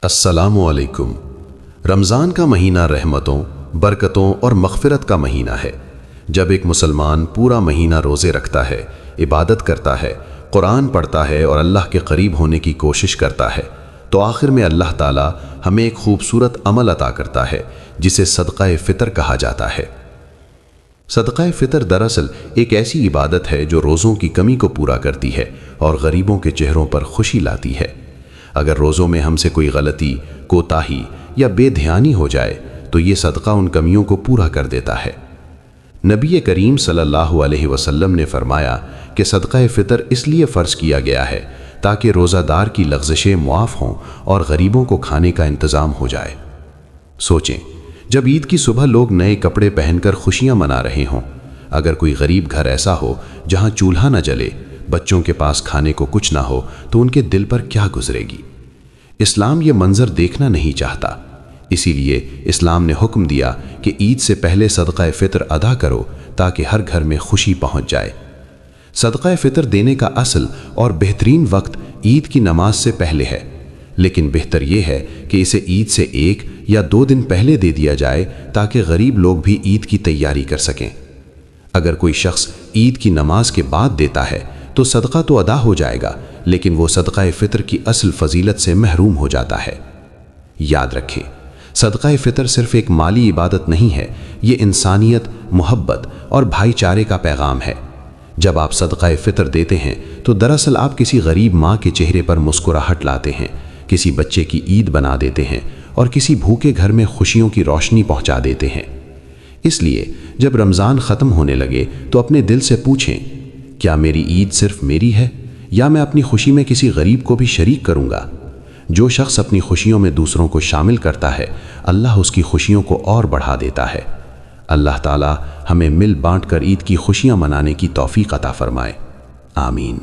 السلام علیکم۔ رمضان کا مہینہ رحمتوں، برکتوں اور مغفرت کا مہینہ ہے۔ جب ایک مسلمان پورا مہینہ روزے رکھتا ہے، عبادت کرتا ہے، قرآن پڑھتا ہے اور اللہ کے قریب ہونے کی کوشش کرتا ہے تو آخر میں اللہ تعالیٰ ہمیں ایک خوبصورت عمل عطا کرتا ہے جسے صدقہ فطر کہا جاتا ہے۔ صدقہ فطر دراصل ایک ایسی عبادت ہے جو روزوں کی کمی کو پورا کرتی ہے اور غریبوں کے چہروں پر خوشی لاتی ہے۔ اگر روزوں میں ہم سے کوئی غلطی، کوتاہی یا بے دھیانی ہو جائے تو یہ صدقہ ان کمیوں کو پورا کر دیتا ہے۔ نبی کریم صلی اللہ علیہ وسلم نے فرمایا کہ صدقہ فطر اس لیے فرض کیا گیا ہے تاکہ روزہ دار کی لغزشیں معاف ہوں اور غریبوں کو کھانے کا انتظام ہو جائے۔ سوچیں، جب عید کی صبح لوگ نئے کپڑے پہن کر خوشیاں منا رہے ہوں، اگر کوئی غریب گھر ایسا ہو جہاں چولہا نہ جلے، بچوں کے پاس کھانے کو کچھ نہ ہو تو ان کے دل پر کیا گزرے گی؟ اسلام یہ منظر دیکھنا نہیں چاہتا، اسی لیے اسلام نے حکم دیا کہ عید سے پہلے صدقہ فطر ادا کرو تاکہ ہر گھر میں خوشی پہنچ جائے۔ صدقہ فطر دینے کا اصل اور بہترین وقت عید کی نماز سے پہلے ہے، لیکن بہتر یہ ہے کہ اسے عید سے 1 یا 2 دن پہلے دے دیا جائے تاکہ غریب لوگ بھی عید کی تیاری کر سکیں۔ اگر کوئی شخص عید کی نماز کے بعد دیتا ہے تو صدقہ تو ادا ہو جائے گا، لیکن وہ صدقہ فطر کی اصل فضیلت سے محروم ہو جاتا ہے۔ یاد رکھیں، صدقہ فطر صرف ایک مالی عبادت نہیں ہے، یہ انسانیت، محبت اور بھائی چارے کا پیغام ہے۔ جب آپ صدقہ فطر دیتے ہیں تو دراصل آپ کسی غریب ماں کے چہرے پر مسکراہٹ لاتے ہیں، کسی بچے کی عید بنا دیتے ہیں اور کسی بھوکے گھر میں خوشیوں کی روشنی پہنچا دیتے ہیں۔ اس لیے جب رمضان ختم ہونے لگے تو اپنے دل سے پوچھیں، کیا میری عید صرف میری ہے یا میں اپنی خوشی میں کسی غریب کو بھی شریک کروں گا؟ جو شخص اپنی خوشیوں میں دوسروں کو شامل کرتا ہے، اللہ اس کی خوشیوں کو اور بڑھا دیتا ہے۔ اللہ تعالی ہمیں مل بانٹ کر عید کی خوشیاں منانے کی توفیق عطا فرمائے۔ آمین۔